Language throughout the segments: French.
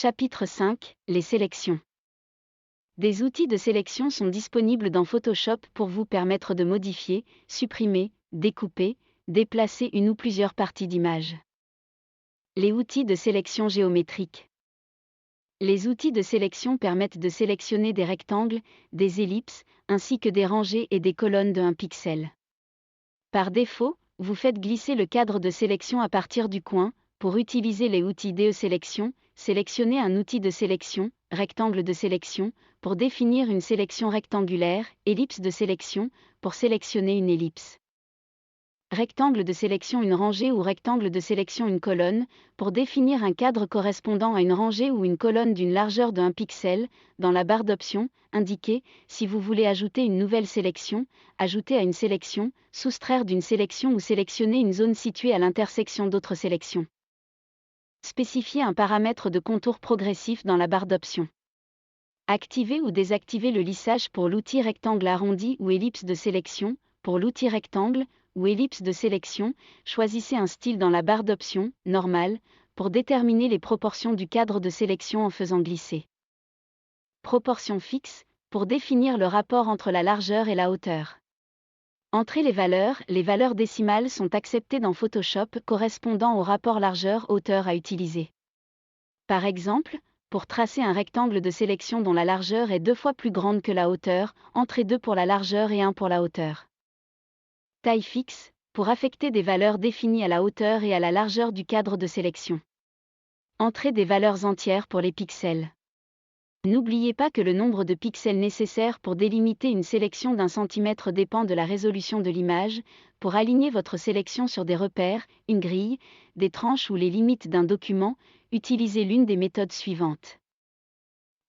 Chapitre 5, les sélections. Des outils de sélection sont disponibles dans Photoshop pour vous permettre de modifier, supprimer, découper, déplacer une ou plusieurs parties d'image. Les outils de sélection géométrique. Les outils de sélection permettent de sélectionner des rectangles, des ellipses, ainsi que des rangées et des colonnes de 1 pixel. Par défaut, vous faites glisser le cadre de sélection à partir du coin. Pour utiliser les outils DE Sélection, sélectionnez un outil de sélection, rectangle de sélection, pour définir une sélection rectangulaire, ellipse de sélection, pour sélectionner une ellipse. Rectangle de sélection une rangée ou rectangle de sélection une colonne, pour définir un cadre correspondant à une rangée ou une colonne d'une largeur de 1 pixel. Dans la barre d'options, indiquez, si vous voulez ajouter une nouvelle sélection, ajouter à une sélection, soustraire d'une sélection ou sélectionner une zone située à l'intersection d'autres sélections. Spécifiez un paramètre de contour progressif dans la barre d'options. Activez ou désactivez le lissage pour l'outil rectangle arrondi ou ellipse de sélection. Pour l'outil rectangle ou ellipse de sélection, choisissez un style dans la barre d'options, normal, pour déterminer les proportions du cadre de sélection en faisant glisser. Proportion fixe, pour définir le rapport entre la largeur et la hauteur. Entrez les valeurs décimales sont acceptées dans Photoshop correspondant au rapport largeur-hauteur à utiliser. Par exemple, pour tracer un rectangle de sélection dont la largeur est 2 fois plus grande que la hauteur, entrez 2 pour la largeur et 1 pour la hauteur. Taille fixe, pour affecter des valeurs définies à la hauteur et à la largeur du cadre de sélection. Entrez des valeurs entières pour les pixels. N'oubliez pas que le nombre de pixels nécessaires pour délimiter une sélection d'1 centimètre dépend de la résolution de l'image. Pour aligner votre sélection sur des repères, une grille, des tranches ou les limites d'un document, utilisez l'une des méthodes suivantes.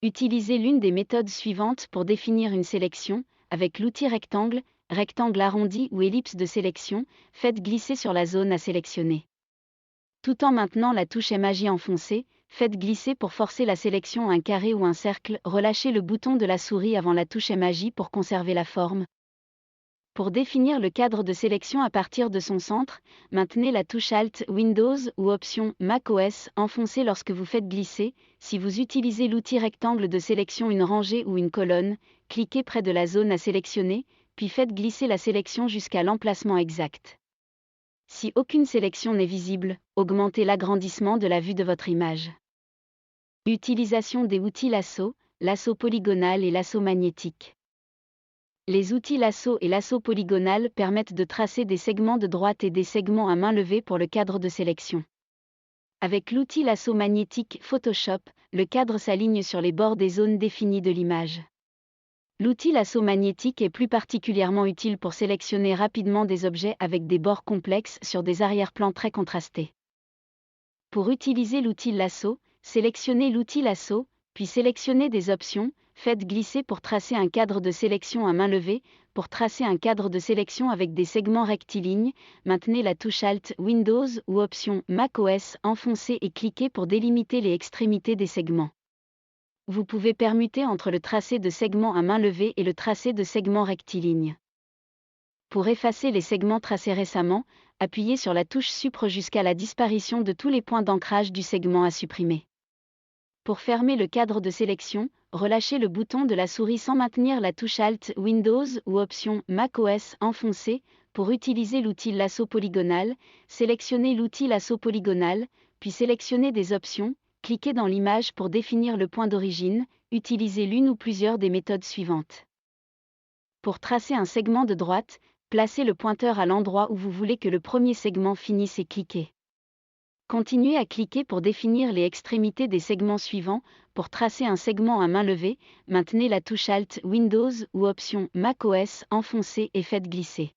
Utilisez l'une des méthodes suivantes pour définir une sélection. Avec l'outil rectangle, rectangle arrondi ou ellipse de sélection, faites glisser sur la zone à sélectionner. Tout en maintenant la touche MAJ enfoncée, faites glisser pour forcer la sélection un carré ou un cercle, relâchez le bouton de la souris avant la touche MAJ pour conserver la forme. Pour définir le cadre de sélection à partir de son centre, maintenez la touche Alt, Windows ou Option, macOS enfoncée lorsque vous faites glisser. Si vous utilisez l'outil rectangle de sélection une rangée ou une colonne, cliquez près de la zone à sélectionner, puis faites glisser la sélection jusqu'à l'emplacement exact. Si aucune sélection n'est visible, augmentez l'agrandissement de la vue de votre image. Utilisation des outils lasso, lasso polygonal et lasso magnétique. Les outils lasso et lasso polygonal permettent de tracer des segments de droite et des segments à main levée pour le cadre de sélection. Avec l'outil lasso magnétique Photoshop, le cadre s'aligne sur les bords des zones définies de l'image. L'outil lasso magnétique est plus particulièrement utile pour sélectionner rapidement des objets avec des bords complexes sur des arrière-plans très contrastés. Pour utiliser l'outil lasso, sélectionnez l'outil lasso, puis sélectionnez des options, faites glisser pour tracer un cadre de sélection à main levée. Pour tracer un cadre de sélection avec des segments rectilignes, maintenez la touche Alt, Windows ou Option, macOS enfoncée et cliquez pour délimiter les extrémités des segments. Vous pouvez permuter entre le tracé de segments à main levée et le tracé de segments rectilignes. Pour effacer les segments tracés récemment, appuyez sur la touche Supre jusqu'à la disparition de tous les points d'ancrage du segment à supprimer. Pour fermer le cadre de sélection, relâchez le bouton de la souris sans maintenir la touche Alt, Windows ou Option, macOS enfoncée. Pour utiliser l'outil lasso polygonal, sélectionnez l'outil lasso polygonal, puis sélectionnez des options. Cliquez dans l'image pour définir le point d'origine, utilisez l'une ou plusieurs des méthodes suivantes. Pour tracer un segment de droite, placez le pointeur à l'endroit où vous voulez que le premier segment finisse et cliquez. Continuez à cliquer pour définir les extrémités des segments suivants. Pour tracer un segment à main levée, maintenez la touche Alt, Windows ou Option, macOS enfoncée et faites glisser.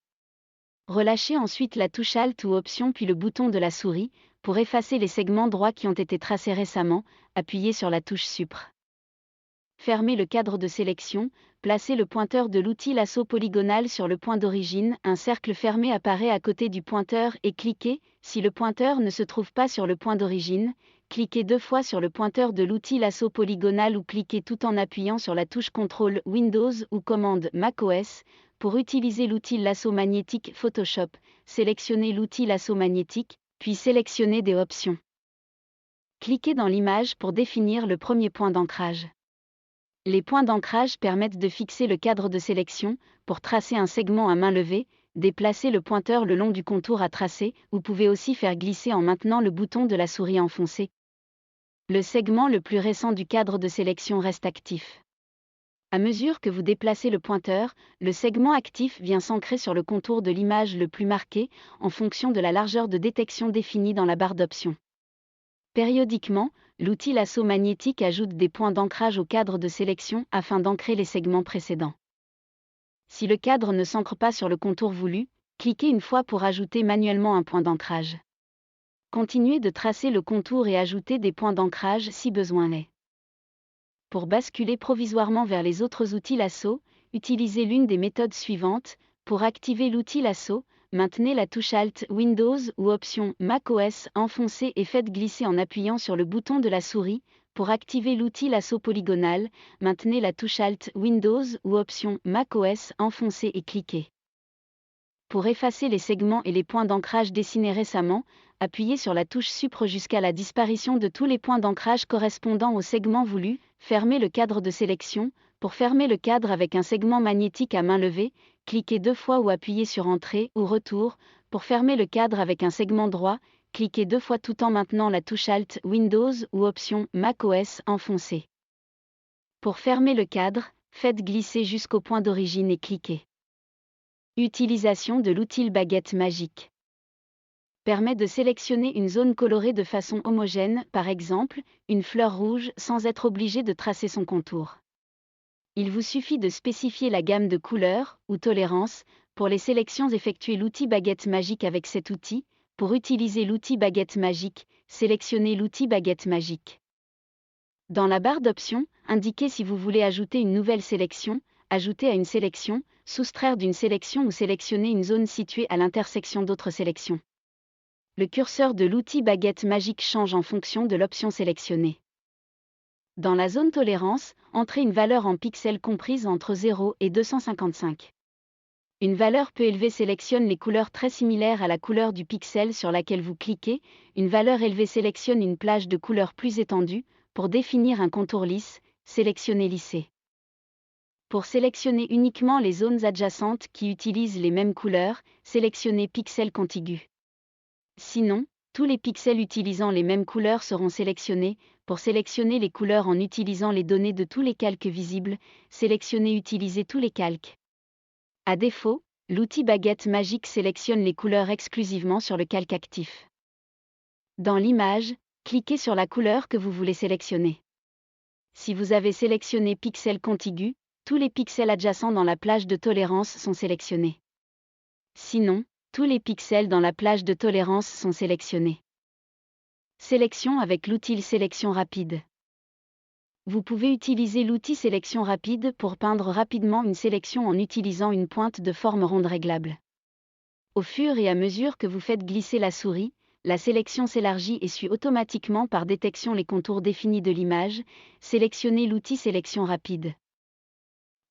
Relâchez ensuite la touche Alt ou Option puis le bouton de la souris. Pour effacer les segments droits qui ont été tracés récemment, appuyez sur la touche Supre. Fermez le cadre de sélection, placez le pointeur de l'outil lasso polygonal sur le point d'origine, un cercle fermé apparaît à côté du pointeur et cliquez. Si le pointeur ne se trouve pas sur le point d'origine, cliquez 2 fois sur le pointeur de l'outil lasso polygonal ou cliquez tout en appuyant sur la touche CTRL, Windows ou commande macOS. Pour utiliser l'outil lasso magnétique Photoshop, sélectionnez l'outil lasso magnétique, puis sélectionnez des options. Cliquez dans l'image pour définir le premier point d'ancrage. Les points d'ancrage permettent de fixer le cadre de sélection, pour tracer un segment à main levée, déplacer le pointeur le long du contour à tracer. Vous pouvez aussi faire glisser en maintenant le bouton de la souris enfoncé. Le segment le plus récent du cadre de sélection reste actif. À mesure que vous déplacez le pointeur, le segment actif vient s'ancrer sur le contour de l'image le plus marqué, en fonction de la largeur de détection définie dans la barre d'options. Périodiquement, l'outil lasso magnétique ajoute des points d'ancrage au cadre de sélection afin d'ancrer les segments précédents. Si le cadre ne s'ancre pas sur le contour voulu, cliquez une fois pour ajouter manuellement un point d'ancrage. Continuez de tracer le contour et ajoutez des points d'ancrage si besoin est. Pour basculer provisoirement vers les autres outils lasso, utilisez l'une des méthodes suivantes. Pour activer l'outil lasso, maintenez la touche Alt Windows ou option macOS enfoncée et faites glisser en appuyant sur le bouton de la souris. Pour activer l'outil lasso polygonal, maintenez la touche Alt Windows ou option macOS enfoncée et cliquez. Pour effacer les segments et les points d'ancrage dessinés récemment, appuyez sur la touche Supre jusqu'à la disparition de tous les points d'ancrage correspondant au segment voulu. Fermez le cadre de sélection. Pour fermer le cadre avec un segment magnétique à main levée, cliquez 2 fois ou appuyez sur Entrée ou Retour. Pour fermer le cadre avec un segment droit, cliquez 2 fois tout en maintenant la touche Alt Windows ou option macOS enfoncée. Pour fermer le cadre, faites glisser jusqu'au point d'origine et cliquez. Utilisation de l'outil baguette magique. Permet de sélectionner une zone colorée de façon homogène, par exemple, une fleur rouge, sans être obligé de tracer son contour. Il vous suffit de spécifier la gamme de couleurs, ou tolérance. Pour les sélections effectuez l'outil baguette magique avec cet outil. Pour utiliser l'outil baguette magique, sélectionnez l'outil baguette magique. Dans la barre d'options, indiquez si vous voulez ajouter une nouvelle sélection, ajouter à une sélection, soustraire d'une sélection ou sélectionner une zone située à l'intersection d'autres sélections. Le curseur de l'outil baguette magique change en fonction de l'option sélectionnée. Dans la zone tolérance, entrez une valeur en pixels comprise entre 0 et 255. Une valeur peu élevée sélectionne les couleurs très similaires à la couleur du pixel sur laquelle vous cliquez. Une valeur élevée sélectionne une plage de couleurs plus étendue. Pour définir un contour lisse, sélectionnez lissé. Pour sélectionner uniquement les zones adjacentes qui utilisent les mêmes couleurs, sélectionnez pixels contigus. Sinon, tous les pixels utilisant les mêmes couleurs seront sélectionnés. Pour sélectionner les couleurs en utilisant les données de tous les calques visibles, sélectionnez Utiliser tous les calques. À défaut, l'outil baguette magique sélectionne les couleurs exclusivement sur le calque actif. Dans l'image, cliquez sur la couleur que vous voulez sélectionner. Si vous avez sélectionné pixels contigus, tous les pixels adjacents dans la plage de tolérance sont sélectionnés. Sinon, tous les pixels dans la plage de tolérance sont sélectionnés. Sélection avec l'outil Sélection rapide. Vous pouvez utiliser l'outil Sélection rapide pour peindre rapidement une sélection en utilisant une pointe de forme ronde réglable. Au fur et à mesure que vous faites glisser la souris, la sélection s'élargit et suit automatiquement par détection les contours définis de l'image. Sélectionnez l'outil Sélection rapide.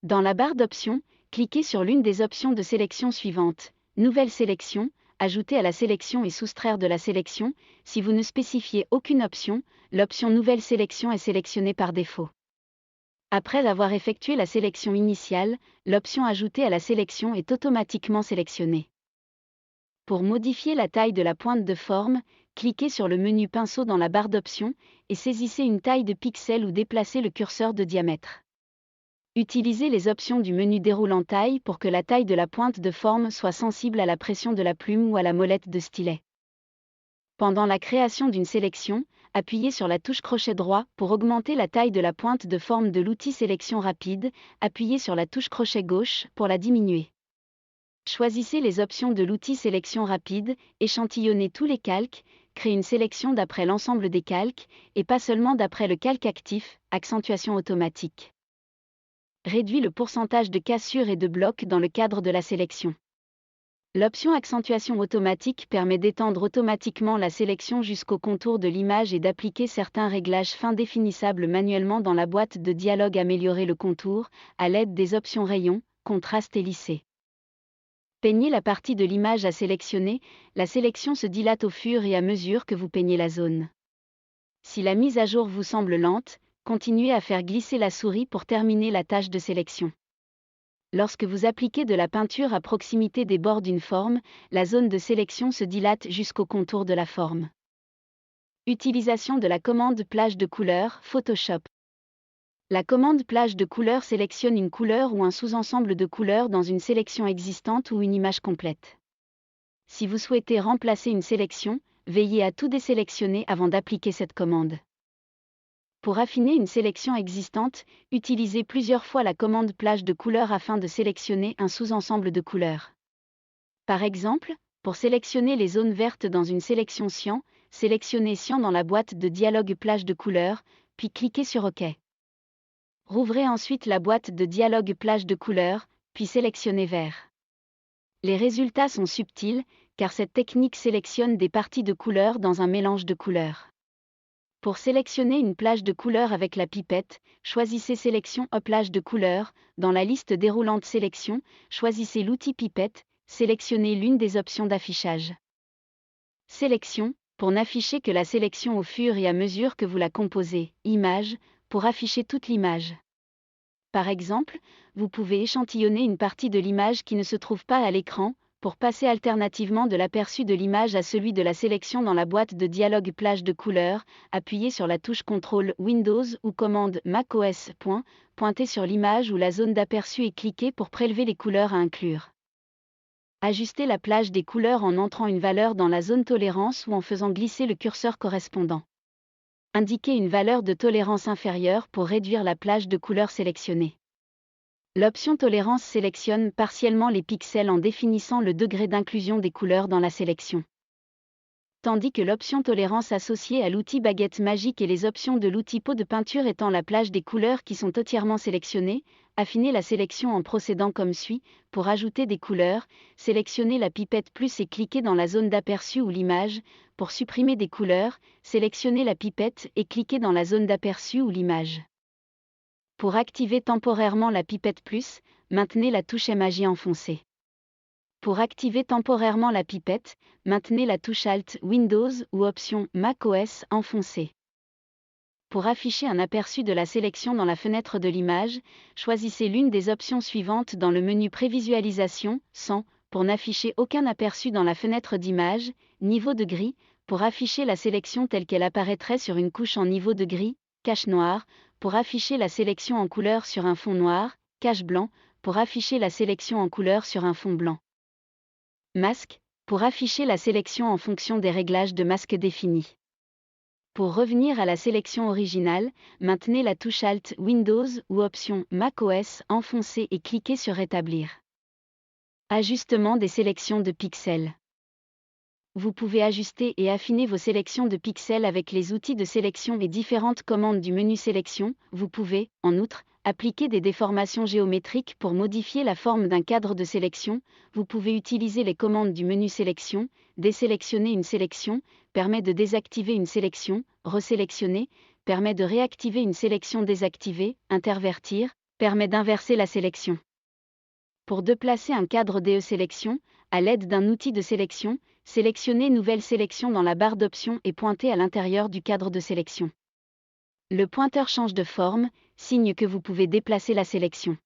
Dans la barre d'options, cliquez sur l'une des options de sélection suivantes. Nouvelle sélection, ajouter à la sélection et soustraire de la sélection. Si vous ne spécifiez aucune option, l'option Nouvelle sélection est sélectionnée par défaut. Après avoir effectué la sélection initiale, l'option Ajouter à la sélection est automatiquement sélectionnée. Pour modifier la taille de la pointe de forme, cliquez sur le menu pinceau dans la barre d'options et saisissez une taille de pixels ou déplacez le curseur de diamètre. Utilisez les options du menu déroulant taille pour que la taille de la pointe de forme soit sensible à la pression de la plume ou à la molette de stylet. Pendant la création d'une sélection, appuyez sur la touche crochet droit pour augmenter la taille de la pointe de forme de l'outil Sélection rapide. Appuyez sur la touche crochet gauche pour la diminuer. Choisissez les options de l'outil Sélection rapide, échantillonnez tous les calques, créez une sélection d'après l'ensemble des calques, et pas seulement d'après le calque actif. Accentuation automatique. Réduit le pourcentage de cassures et de blocs dans le cadre de la sélection. L'option Accentuation automatique permet d'étendre automatiquement la sélection jusqu'au contour de l'image et d'appliquer certains réglages fins définissables manuellement dans la boîte de dialogue. Améliorer le contour, à l'aide des options Rayon, Contraste et Lisser. Peignez la partie de l'image à sélectionner, la sélection se dilate au fur et à mesure que vous peignez la zone. Si la mise à jour vous semble lente, continuez à faire glisser la souris pour terminer la tâche de sélection. Lorsque vous appliquez de la peinture à proximité des bords d'une forme, la zone de sélection se dilate jusqu'au contour de la forme. Utilisation de la commande plage de couleurs, Photoshop. La commande plage de couleurs sélectionne une couleur ou un sous-ensemble de couleurs dans une sélection existante ou une image complète. Si vous souhaitez remplacer une sélection, veillez à tout désélectionner avant d'appliquer cette commande. Pour affiner une sélection existante, utilisez plusieurs fois la commande plage de couleurs afin de sélectionner un sous-ensemble de couleurs. Par exemple, pour sélectionner les zones vertes dans une sélection cyan, sélectionnez cyan dans la boîte de dialogue plage de couleurs, puis cliquez sur OK. Rouvrez ensuite la boîte de dialogue plage de couleurs, puis sélectionnez vert. Les résultats sont subtils, car cette technique sélectionne des parties de couleurs dans un mélange de couleurs. Pour sélectionner une plage de couleurs avec la pipette, choisissez Sélection plage de couleurs. Dans la liste déroulante Sélection, choisissez l'outil pipette, sélectionnez l'une des options d'affichage. Sélection, pour n'afficher que la sélection au fur et à mesure que vous la composez. Image, pour afficher toute l'image. Par exemple, vous pouvez échantillonner une partie de l'image qui ne se trouve pas à l'écran, pour passer alternativement de l'aperçu de l'image à celui de la sélection dans la boîte de dialogue plage de couleurs, appuyez sur la touche CTRL Windows ou commande macOS. Pointez sur l'image ou la zone d'aperçu et cliquez pour prélever les couleurs à inclure. Ajustez la plage des couleurs en entrant une valeur dans la zone tolérance ou en faisant glisser le curseur correspondant. Indiquez une valeur de tolérance inférieure pour réduire la plage de couleurs sélectionnée. L'option tolérance sélectionne partiellement les pixels en définissant le degré d'inclusion des couleurs dans la sélection. Tandis que l'option tolérance associée à l'outil baguette magique et les options de l'outil pot de peinture étant la plage des couleurs qui sont entièrement sélectionnées, affinez la sélection en procédant comme suit. Pour ajouter des couleurs, sélectionnez la pipette plus et cliquez dans la zone d'aperçu ou l'image. Pour supprimer des couleurs, sélectionnez la pipette et cliquez dans la zone d'aperçu ou l'image. Pour activer temporairement la pipette plus, maintenez la touche Magie enfoncée. Pour activer temporairement la pipette, maintenez la touche Alt Windows ou option macOS enfoncée. Pour afficher un aperçu de la sélection dans la fenêtre de l'image, choisissez l'une des options suivantes dans le menu Prévisualisation, 100, pour n'afficher aucun aperçu dans la fenêtre d'image, niveau de gris, pour afficher la sélection telle qu'elle apparaîtrait sur une couche en niveau de gris, cache noire, pour afficher la sélection en couleur sur un fond noir, cache blanc, pour afficher la sélection en couleur sur un fond blanc. Masque, pour afficher la sélection en fonction des réglages de masque définis. Pour revenir à la sélection originale, maintenez la touche Alt Windows ou option macOS enfoncée et cliquez sur Rétablir. Ajustement des sélections de pixels. Vous pouvez ajuster et affiner vos sélections de pixels avec les outils de sélection et différentes commandes du menu Sélection. Vous pouvez, en outre, appliquer des déformations géométriques pour modifier la forme d'un cadre de sélection. Vous pouvez utiliser les commandes du menu Sélection. Désélectionner une sélection permet de désactiver une sélection. Resélectionner permet de réactiver une sélection désactivée. Intervertir permet d'inverser la sélection. Pour déplacer un cadre DE sélection, à l'aide d'un outil de sélection, sélectionnez Nouvelle sélection dans la barre d'options et pointez à l'intérieur du cadre de sélection. Le pointeur change de forme, signe que vous pouvez déplacer la sélection.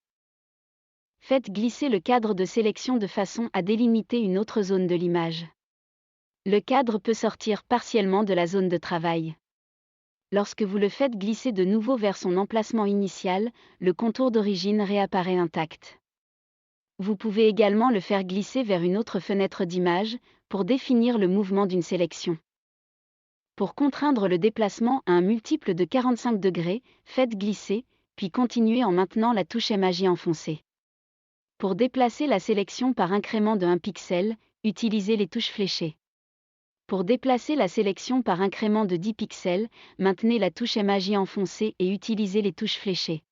Faites glisser le cadre de sélection de façon à délimiter une autre zone de l'image. Le cadre peut sortir partiellement de la zone de travail. Lorsque vous le faites glisser de nouveau vers son emplacement initial, le contour d'origine réapparaît intact. Vous pouvez également le faire glisser vers une autre fenêtre d'image, pour définir le mouvement d'une sélection. Pour contraindre le déplacement à un multiple de 45 degrés, faites glisser, puis continuez en maintenant la touche Magie enfoncée. Pour déplacer la sélection par incrément de 1 pixel, utilisez les touches fléchées. Pour déplacer la sélection par incrément de 10 pixels, maintenez la touche Magie enfoncée et utilisez les touches fléchées.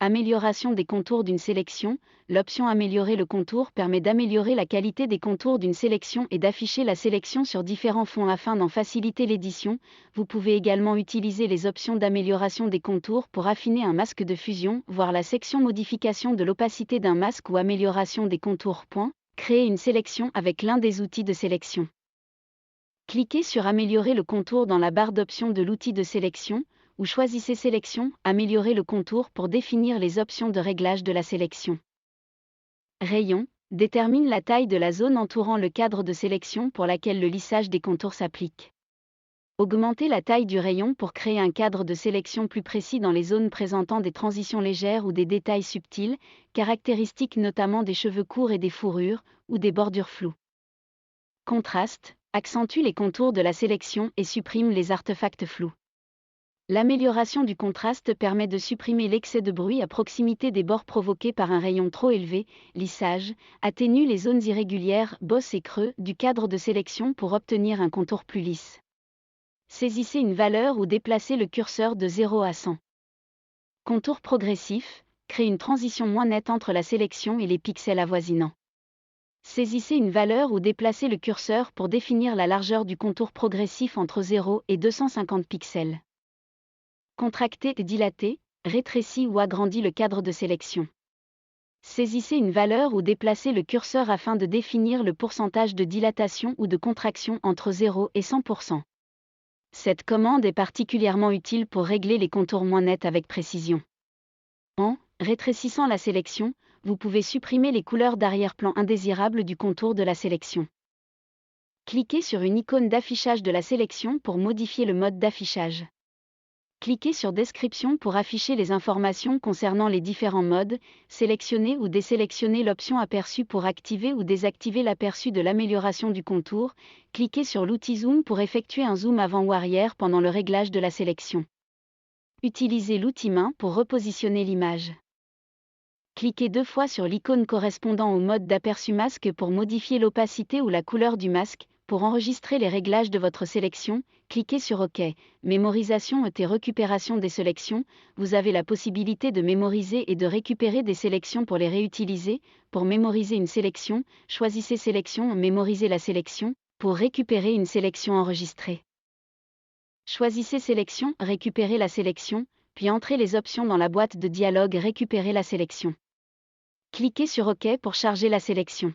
Amélioration des contours d'une sélection. L'option Améliorer le contour permet d'améliorer la qualité des contours d'une sélection et d'afficher la sélection sur différents fonds afin d'en faciliter l'édition. Vous pouvez également utiliser les options d'amélioration des contours pour affiner un masque de fusion, voir la section Modification de l'opacité d'un masque ou Amélioration des contours. Créer une sélection avec l'un des outils de sélection. Cliquez sur Améliorer le contour dans la barre d'options de l'outil de sélection, ou choisissez Sélection, Améliorer le contour pour définir les options de réglage de la sélection. Rayon, détermine la taille de la zone entourant le cadre de sélection pour laquelle le lissage des contours s'applique. Augmentez la taille du rayon pour créer un cadre de sélection plus précis dans les zones présentant des transitions légères ou des détails subtils, caractéristiques notamment des cheveux courts et des fourrures, ou des bordures floues. Contraste, accentue les contours de la sélection et supprime les artefacts flous. L'amélioration du contraste permet de supprimer l'excès de bruit à proximité des bords provoqués par un rayon trop élevé, lissage, atténue les zones irrégulières, bosses et creux du cadre de sélection pour obtenir un contour plus lisse. Saisissez une valeur ou déplacez le curseur de 0 à 100. Contour progressif, crée une transition moins nette entre la sélection et les pixels avoisinants. Saisissez une valeur ou déplacez le curseur pour définir la largeur du contour progressif entre 0 et 250 pixels. Contractez et dilatez, rétrécis ou agrandit le cadre de sélection. Saisissez une valeur ou déplacez le curseur afin de définir le pourcentage de dilatation ou de contraction entre 0 et 100%. Cette commande est particulièrement utile pour régler les contours moins nets avec précision. En rétrécissant la sélection, vous pouvez supprimer les couleurs d'arrière-plan indésirables du contour de la sélection. Cliquez sur une icône d'affichage de la sélection pour modifier le mode d'affichage. Cliquez sur Description pour afficher les informations concernant les différents modes, sélectionnez ou désélectionnez l'option aperçu pour activer ou désactiver l'aperçu de l'amélioration du contour, cliquez sur l'outil Zoom pour effectuer un zoom avant ou arrière pendant le réglage de la sélection. Utilisez l'outil main pour repositionner l'image. Cliquez 2 fois sur l'icône correspondant au mode d'aperçu masque pour modifier l'opacité ou la couleur du masque. Pour enregistrer les réglages de votre sélection, cliquez sur OK. Mémorisation et récupération des sélections. Vous avez la possibilité de mémoriser et de récupérer des sélections pour les réutiliser. Pour mémoriser une sélection, choisissez Sélection, mémoriser la sélection. Pour récupérer une sélection enregistrée, choisissez Sélection, récupérer la sélection, puis entrez les options dans la boîte de dialogue Récupérer la sélection. Cliquez sur OK pour charger la sélection.